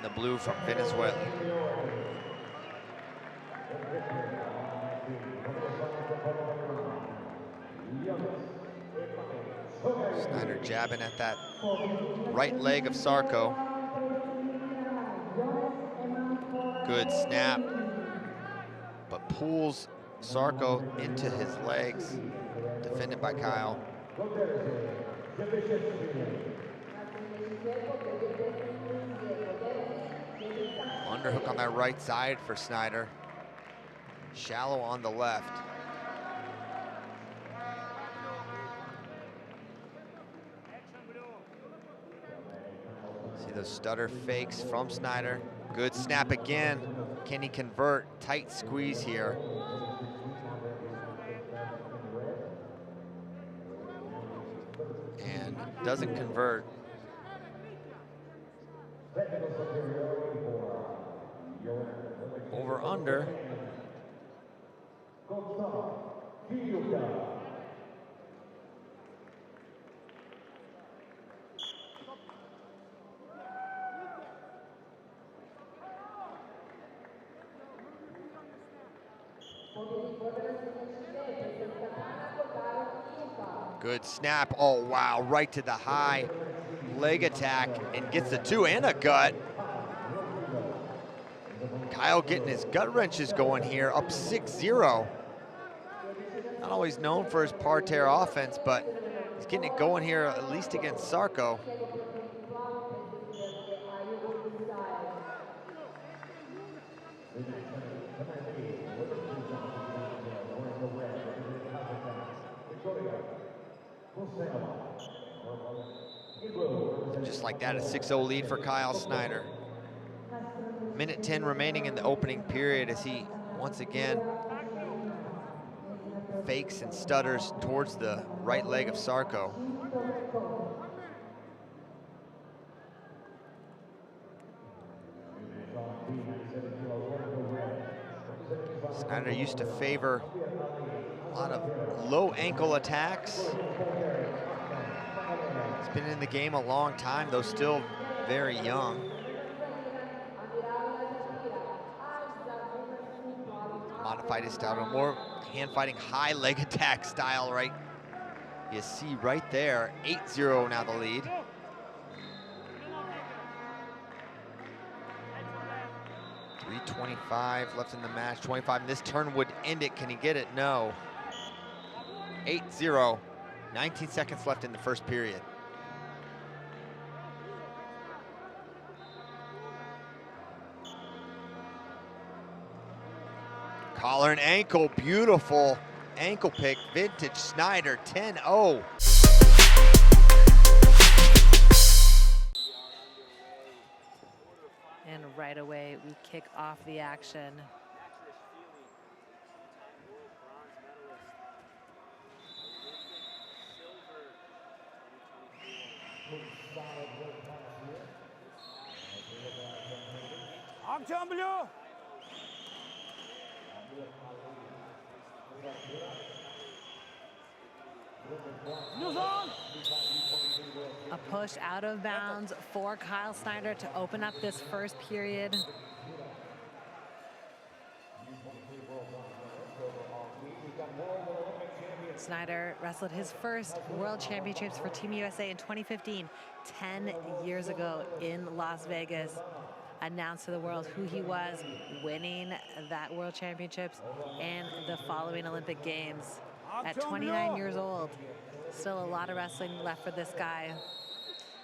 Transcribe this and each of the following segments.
the blue from Venezuela. SNYDER jabbing at that right leg of Sarko. Good snap, but pulls Sarko into his legs, defended by Kyle. Underhook on that right side for SNYDER. Shallow on the left. See those stutter fakes from SNYDER. Good snap again. Can he convert? Tight squeeze here. And doesn't convert. Over under. Good snap. Oh, wow. Right to the high leg attack and gets the two and a gut. Kyle getting his gut wrenches going here, up 6-0. Not always known for his parterre offense, but he's getting it going here, at least against Sarko. Just like that, a 6-0 lead for Kyle SNYDER. Minute 10 remaining in the opening period as he once again fakes and stutters towards the right leg of Sarko. SNYDER used to favor a lot of low ankle attacks. He's been in the game a long time, though still very young. Modified his style to more hand fighting, high leg attack style, right? You see right there, 8-0 now the lead. .325 left in the match, 25. This turn would end it. Can he get it? No. 8-0, 19 seconds left in the first period. Collar and ankle, beautiful ankle pick, vintage SNYDER, 10-0. And right away, we kick off the action. Action blue. A push out of bounds for Kyle SNYDER to open up this first period. SNYDER wrestled his first World Championships for Team USA in 2015, 10 years ago in Las Vegas. Announced to the world who he was, winning that World Championships and the following Olympic Games. At 29 years old, still a lot of wrestling left for this guy.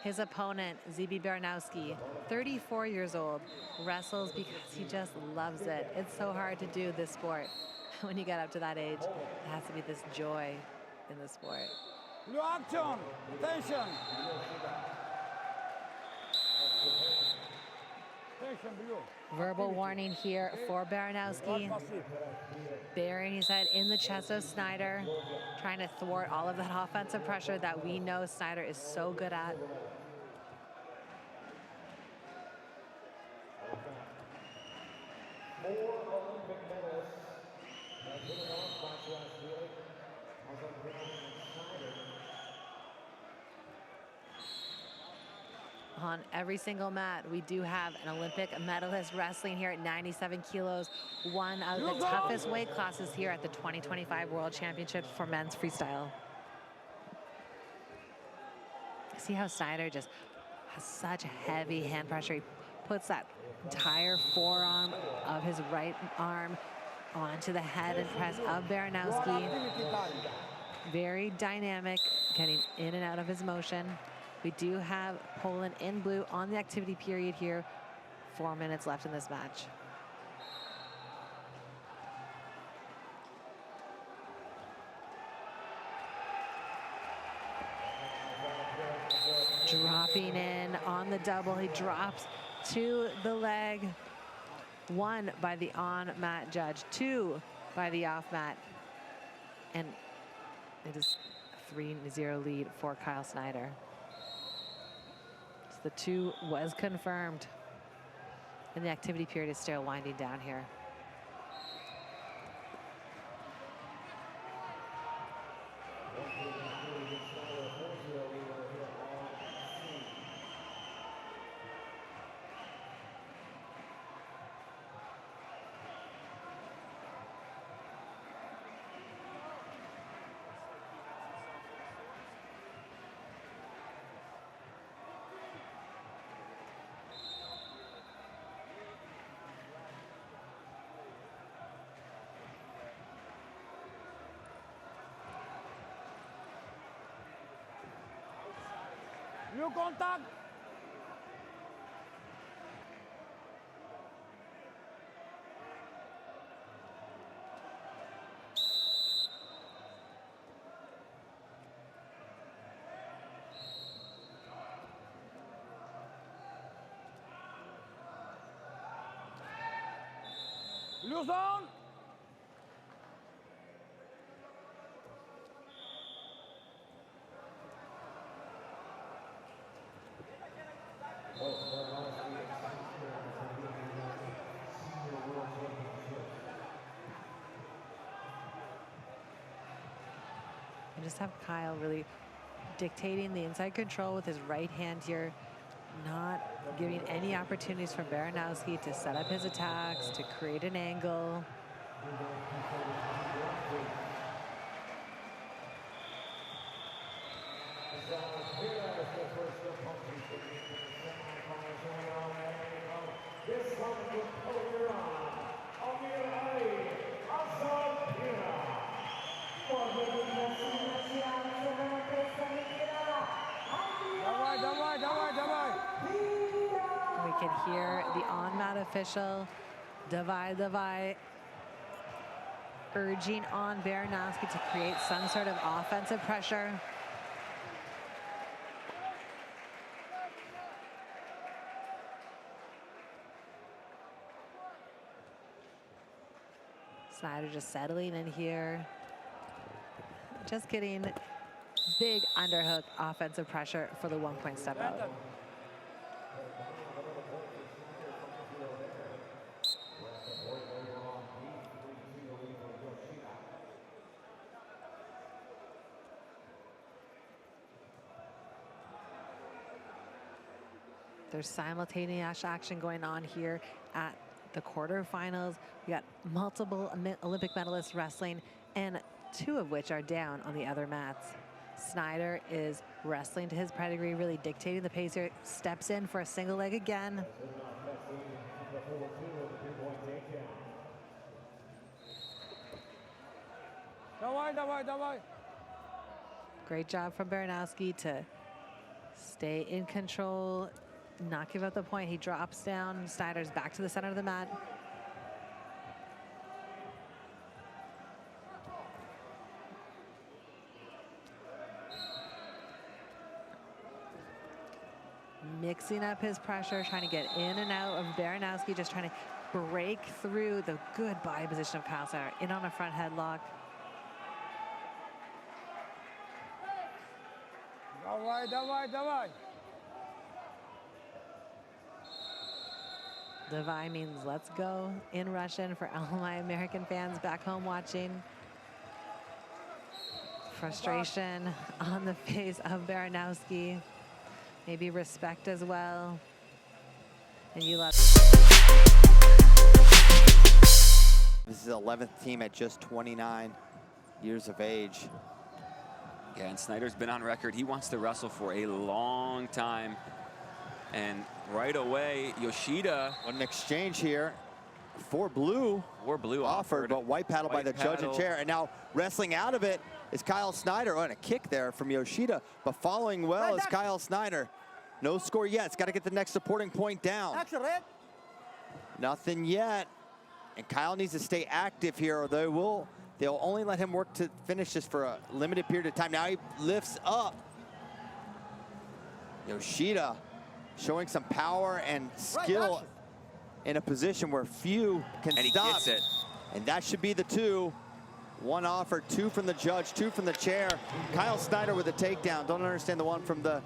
His opponent, ZB Baranowski, 34 years old, wrestles because he just loves it. It's so hard to do this sport. When you get up to that age, it has to be this joy in the sport. Blue action, attention. Verbal warning here for Baranowski. Burying his head in the chest of SNYDER, trying to thwart all of that offensive pressure that we know SNYDER is so good at. on every single mat, we do have an Olympic medalist wrestling here at 97 kilos, one of the toughest weight classes here at the 2025 World Championships for men's freestyle. See how SNYDER just has such heavy hand pressure. He puts that entire forearm of his right arm onto the head and press of Baranowski. Very dynamic, getting in and out of his motion. We do have Poland in blue on the activity period here. 4 minutes left in this match. Dropping in on the double. He drops to the leg. 1 by the on-mat judge, 2 by the off-mat. And it is a 3-0 lead for Kyle SNYDER. So the 2 was confirmed. And the activity period is still winding down here. Blue contact. Blue zone. You just have Kyle really dictating the inside control with his right hand here, not giving any opportunities for Baranowski to set up his attacks, to create an angle. We can hear the on-mat official, Davai, urging on Baranowski to create some sort of offensive pressure. SNYDER just settling in here. Just getting big underhook offensive pressure for the 1-point step out. There's simultaneous action going on here at the quarterfinals. We got multiple Olympic medalists wrestling, and 2 of which are down on the other mats. SNYDER is wrestling to his pedigree, really dictating the pace here. Steps in for a single leg again. Great job from Baranowski to stay in control, not give up the point. He drops down. SNYDER's back to the center of the mat. Mixing up his pressure, trying to get in and out of Baranowski, just trying to break through the good body position of Kyle SNYDER. In on a front headlock. Davai means let's go in Russian for all my American fans back home watching. Frustration on the face of Baranowski. maybe respect as well. And you let. This is the 11th team at just 29 years of age. Yeah, and SNYDER's been on record. He wants to wrestle for a long time. And right away, Yoshida. What an exchange here. Four blue offered, but white paddle by the judge and chair. And now wrestling out of it is Kyle SNYDER. Oh, and a kick there from Yoshida. But following well is Kyle SNYDER. No score yet. It's got to get the next supporting point down. Nothing yet. And Kyle needs to stay active here, or they'll only let him work to finish this for a limited period of time. Now he lifts up. Yoshida showing some power and skill in a position where few can and stop. He gets it. And that should be the two. One offered, two from the judge, two from the chair. Kyle SNYDER with a takedown. Don't understand the one from the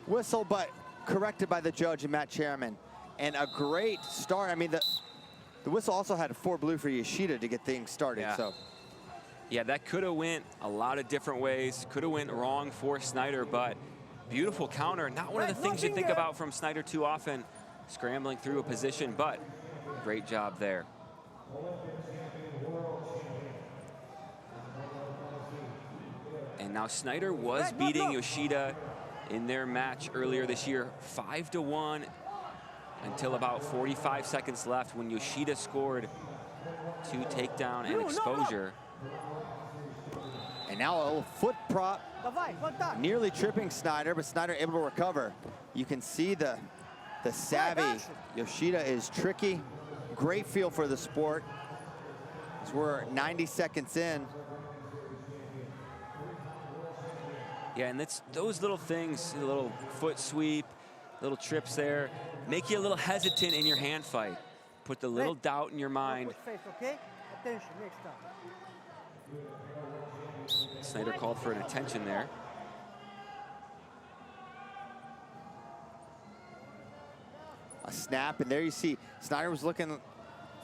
whistle, but corrected by the judge and Matt Chairman. And a great start. I mean, the whistle also had a 4 blue for Yoshida to get things started. Yeah. So. Yeah, that could have went a lot of different ways. Could have went wrong for SNYDER, but beautiful counter. Not one of the things you think about from SNYDER too often, scrambling through a position, but great job there. And now SNYDER was beating Yoshida in their match earlier this year, 5-1, until about 45 seconds left when Yoshida scored 2 takedown and exposure. And now a little foot prop, nearly tripping SNYDER, but SNYDER able to recover. You can see the savvy. Yoshida is tricky. Great feel for the sport. As we're 90 seconds in. Yeah, and it's those little things, a little foot sweep, little trips there, make you a little hesitant in your hand fight. Put the little doubt in your mind. SNYDER called for an attention there. A snap, and there you see SNYDER was looking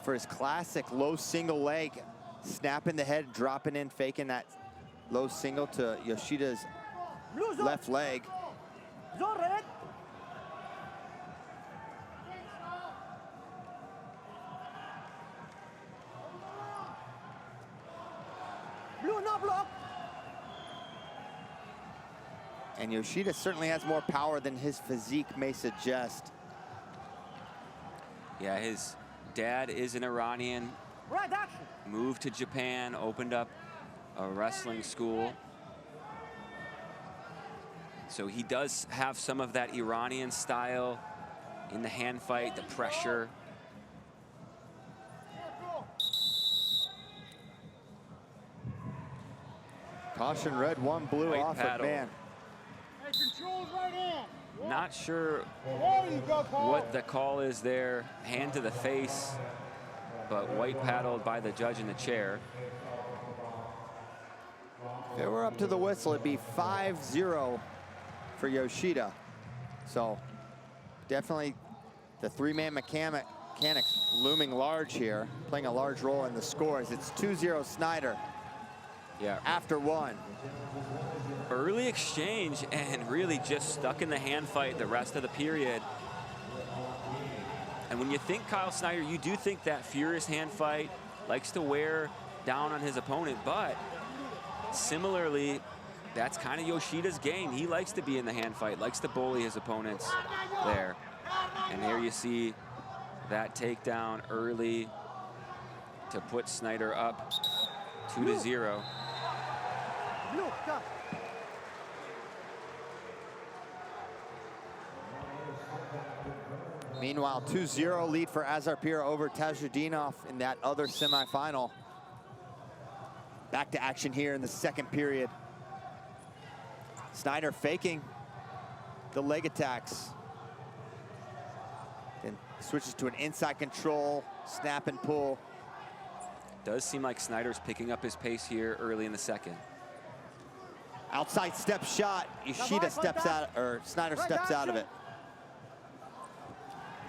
for his classic low single leg, snapping the head, dropping in, faking that low single to Yoshida's left leg. And Yoshida certainly has more power than his physique may suggest. Yeah, his dad is an Iranian, moved to Japan, opened up a wrestling school. So he does have some of that Iranian style in the hand fight, the pressure. Caution red, 1 blue White off paddle. it, man. Not sure what the call is there. Hand to the face, but white paddled by the judge in the chair. If it were up to the whistle, it'd be 5-0 for Yoshida. So definitely the 3-man mechanics looming large here, playing a large role in the scores. It's 2-0 SNYDER. Yeah. After 1. Early exchange and really just stuck in the hand fight the rest of the period. And when you think Kyle SNYDER, you do think that furious hand fight, likes to wear down on his opponent, but similarly, that's kind of Yoshida's game. He likes to be in the hand fight, likes to bully his opponents there. And there you see that takedown early to put SNYDER up 2-0. Meanwhile, 2-0 lead for Azarpir over Tajudinov in that other semifinal. Back to action here in the second period. SNYDER faking the leg attacks. Then switches to an inside control, snap and pull. Does seem like SNYDER's picking up his pace here early in the second. Outside step shot. Yoshida steps out, or SNYDER steps out of it.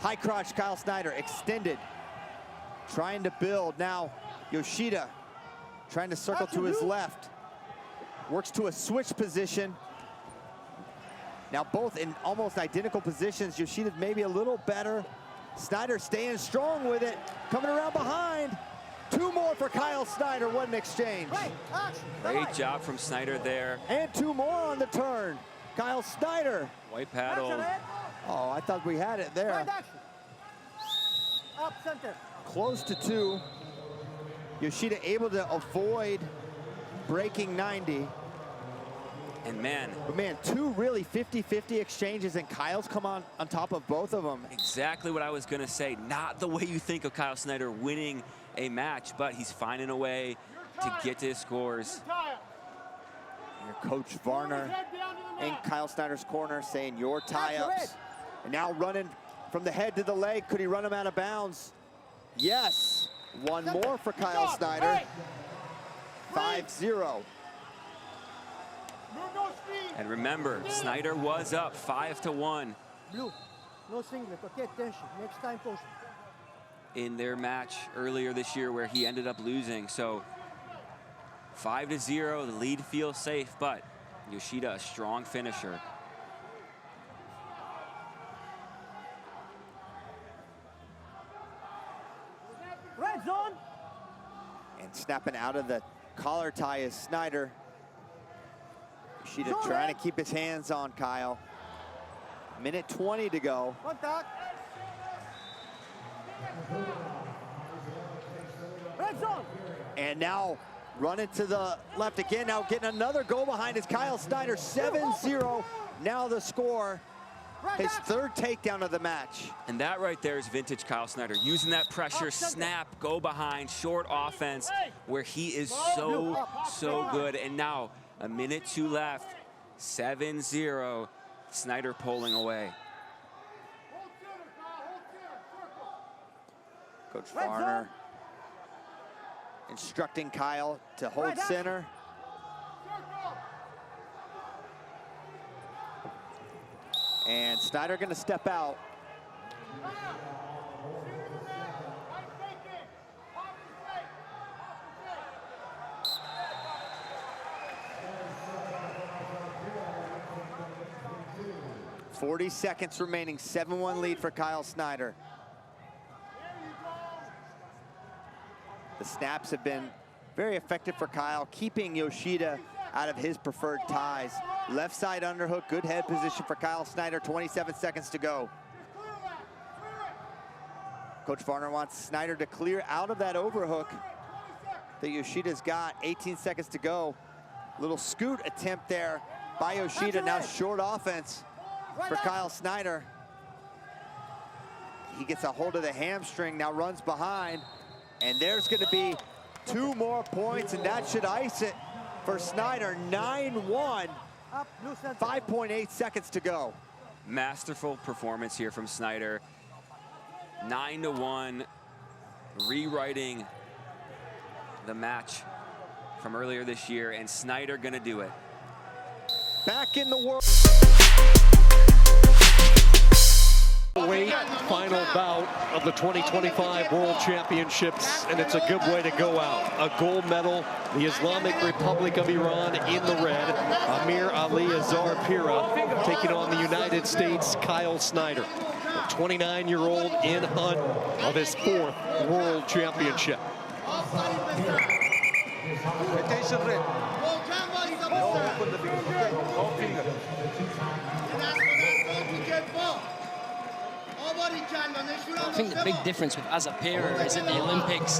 High crotch, Kyle SNYDER extended, trying to build. Now Yoshida trying to circle to his left. Works to a switch position. Now both in almost identical positions. Yoshida's maybe a little better. SNYDER staying strong with it. Coming around behind. 2 more for Kyle SNYDER. What an exchange. Great job from SNYDER there. And 2 more on the turn. Kyle SNYDER. White paddle. Oh, I thought we had it there. Up center. Close to 2. Yoshida able to avoid breaking 90. And man, But man, 2 really 50-50 exchanges, and Kyle's come on top of both of them. exactly what I was gonna say. Not the way you think of Kyle SNYDER winning a match, but he's finding a way to get to his scores. Here, Coach Varner in Kyle SNYDER's corner saying your tie-ups. And now running from the head to the leg. Could he run him out of bounds? Yes. 1 more for Kyle SNYDER. 5-0. And remember, SNYDER was up 5-1 Blue, no singlet, okay, attention. Next time, post. in their match earlier this year where he ended up losing. So 5-0, the lead feels safe, but Yoshida a strong finisher. Red zone. And snapping out of the collar tie is SNYDER. Yoshida trying to keep his hands on Kyle. 1:20 to go. Contact. Red zone. And now running to the left again. Now getting another goal behind is Kyle SNYDER. 7-0. Now the score. His 3rd takedown of the match. And that right there is vintage Kyle SNYDER, using that pressure, snap, go behind, short offense, where he is so good. And now, 1:02 left, 7-0, SNYDER pulling away. Coach Varner instructing Kyle to hold center. And SNYDER gonna step out. .40 seconds remaining, 7-1 lead for Kyle SNYDER. The snaps have been very effective for Kyle, keeping Yoshida out of his preferred ties. Left side underhook, good head position for Kyle SNYDER, 27 seconds to go. Coach Varner wants SNYDER to clear out of that overhook that Yoshida's got. 18 seconds to go. Little scoot attempt there by Yoshida. Now short offense for Kyle SNYDER. He gets a hold of the hamstring, now runs behind. And there's gonna be 2 more points, and that should ice it for SNYDER. 9-1, 5.8 seconds to go. Masterful performance here from SNYDER. 9-1, rewriting the match from earlier this year, and SNYDER gonna do it. Back in the world. Weight final bout of the 2025 World Championships, and it's a good way to go out. A gold medal, the Islamic Republic of Iran in the red. Amir Ali Azar Pira taking on the United States, Kyle SNYDER. A 29-year-old in hunt of his 4th World Championship. Attention, red. No finger. I think the big difference with Azar Pira is at the Olympics,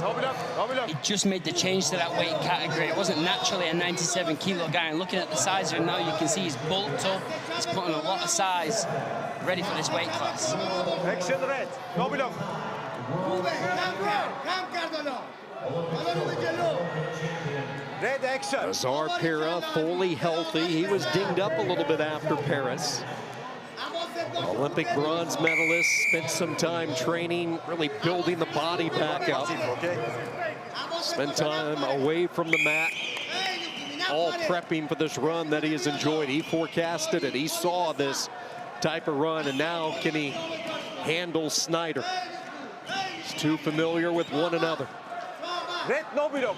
he just made the change to that weight category. It wasn't naturally a 97-kilo guy, and looking at the size of him now, you can see he's bulked up, he's putting a lot of size, ready for this weight class. Action, red. No below. Red action. Azar Pira fully healthy. He was dinged up a little bit after Paris. Olympic bronze medalist, spent some time training, really building the body back up. Spent time away from the mat, all prepping for this run that he has enjoyed. He forecasted it, he saw this type of run, and now can he handle SNYDER? He's too familiar with one another. Red, no below.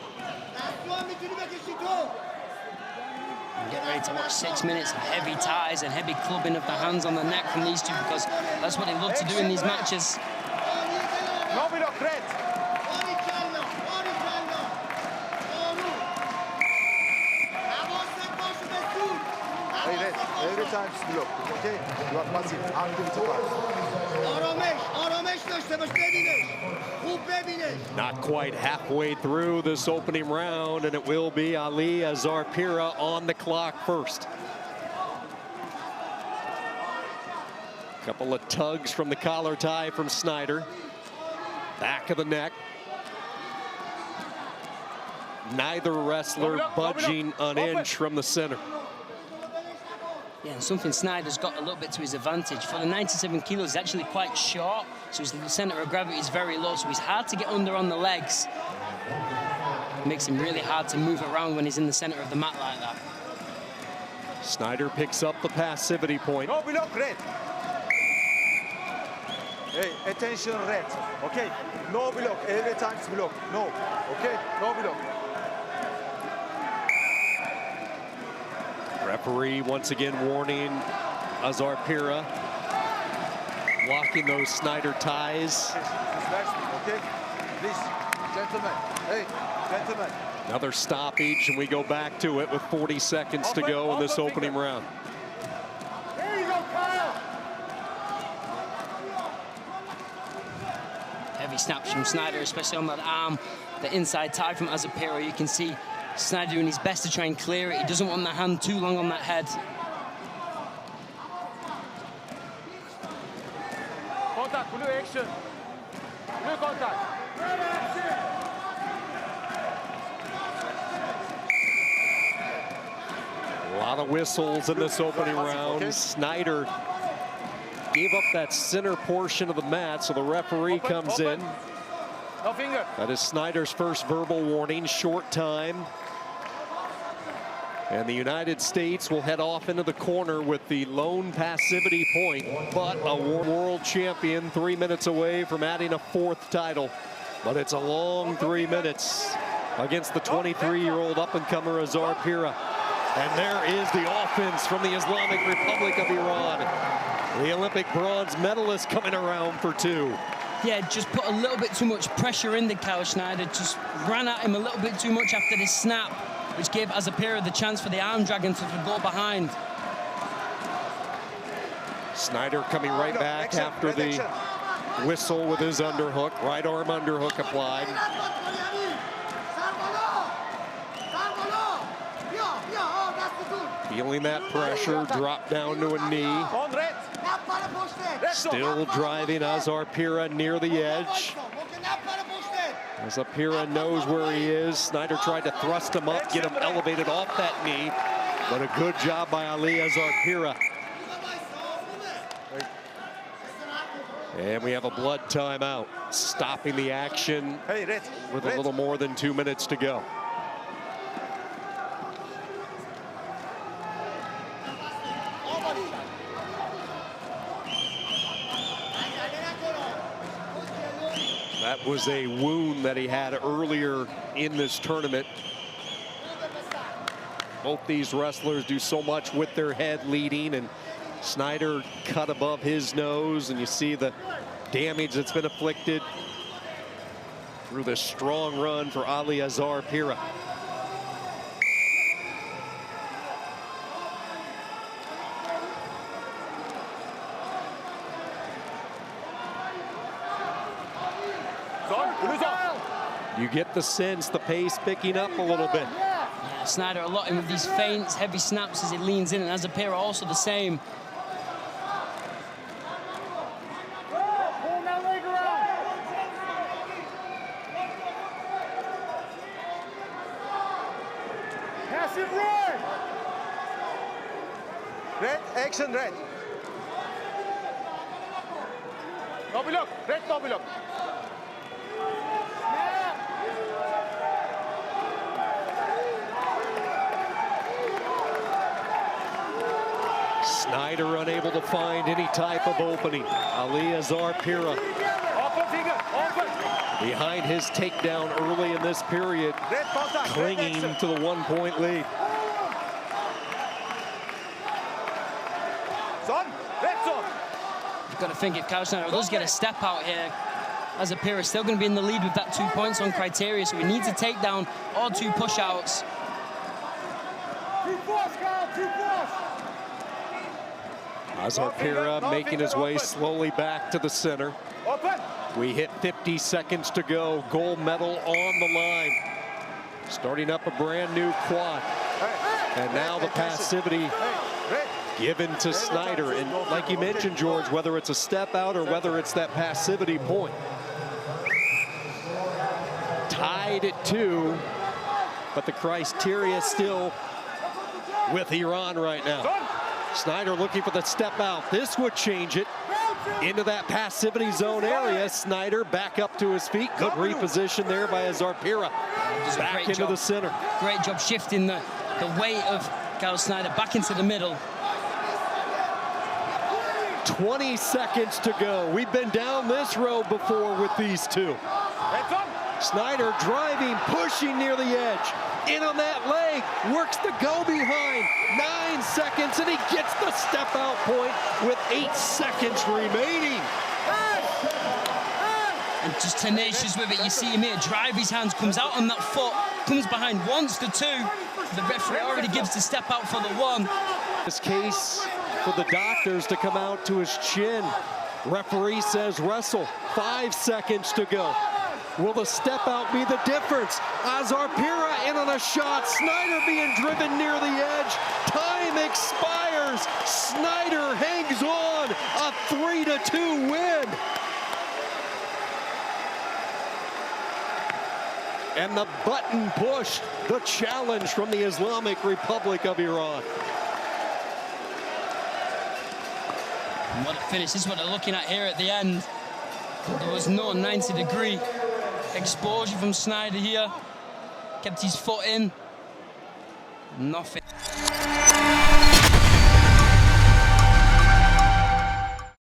And get ready to watch 6 minutes of heavy ties and heavy clubbing of the hands on the neck from these two, because that's what they love to do in these matches. No block, red. Hey, red. Every time block, okay? You are passive. Activity pass. Not quite halfway through this opening round, and it will be Ali Azarpira on the clock first. Couple of tugs from the collar tie from SNYDER. Back of the neck. Neither wrestler budging an inch from the center. Yeah, and something SNYDER's got a little bit to his advantage. For the 97 kilos, he's actually quite short, so his center of gravity is very low, so he's hard to get under on the legs. Makes him really hard to move around when he's in the center of the mat like that. SNYDER picks up the passivity point. No block, red. Hey, attention, red. Okay, no block. Every time block. No. Okay, no block. Referee once again warning Azarpira, locking those SNYDER ties. Okay, please, gentlemen. Hey, gentlemen. Another stoppage, and we go back to it with 40 seconds to go in this opening round. There you go, Kyle. Heavy snaps from SNYDER, especially on that arm. The inside tie from Azarpira, you can see SNYDER doing his best to try and clear it. He doesn't want the hand too long on that head. Contact, blue action. Blue contact. A lot of whistles in this opening round. SNYDER gave up that center portion of the mat, so the referee comes in. No finger. That is SNYDER's first verbal warning, short time. And the United States will head off into the corner with the lone passivity point, but a world champion 3 minutes away from adding a 4th title. But it's a long 3 minutes against the 23-year-old up-and-comer Azarpira. And there is the offense from the Islamic Republic of Iran. The Olympic bronze medalist coming around for 2. Yeah, just put a little bit too much pressure in the Kyle SNYDER. Just ran at him a little bit too much after this snap, which gave Azarpira the chance for the arm dragon to go behind. SNYDER coming right back after the whistle with his underhook, right arm underhook applied. Feeling that pressure, drop down to a knee. On red. Still driving Azarpira near the edge. Azarpira knows where he is. SNYDER tried to thrust him up, get him elevated off that knee. But a good job by Ali Azarpira. And we have a blood timeout, stopping the action with a little more than 2 minutes to go. That was a wound that he had earlier in this tournament. Both these wrestlers do so much with their head leading, and SNYDER cut above his nose, and you see the damage that's been inflicted through this strong run for Ali Azarpira. You get the sense the pace picking up a little bit. Yeah, SNYDER a lot in with these feints, heavy snaps as he leans in, and Azarpira also the same. Passive red. Red, action red. No block, red no block. SNYDER unable to find any type of opening. Ali Azarpira behind his takedown early in this period, clinging to the 1-point lead. got to think if Kyle SNYDER does get a step out here, as a pair, is still going to be in the lead with that 2 points on criteria. So we need to take down all 2 push-outs. Azarpira making his way slowly back to the center. We hit 50 seconds to go. Gold medal on the line. Starting up a brand new quad. And now the passivity given to SNYDER. And like you mentioned, George, whether it's a step out or whether it's that passivity point. Tied at 2, but the criteria still with Iran right now. SNYDER looking for the step out. This would change it into that passivity zone area. SNYDER back up to his feet. Good reposition there by Azarpira. Back into the center. Great job shifting the weight of Kyle SNYDER back into the middle. 20 seconds to go. We've been down this road before with these two. SNYDER driving, pushing near the edge. In on that leg, works the go behind. 9 seconds, and he gets the step out point with 8 seconds remaining. And just tenacious with it. You see him here drive his hands, comes out on that foot, comes behind once the 2. The referee already gives the step out for the 1. This case for the doctors to come out to his chin. Referee says wrestle. 5 seconds to go. Will the step out be the difference? Azarpira in on a shot. SNYDER being driven near the edge. Time expires. SNYDER hangs on. A 3-2 win. And the button pushed. The challenge from the Islamic Republic of Iran. And what a finish. This is what they're looking at here at the end. There was no 90-degree exposure from SNYDER here. Kept his foot in. Nothing.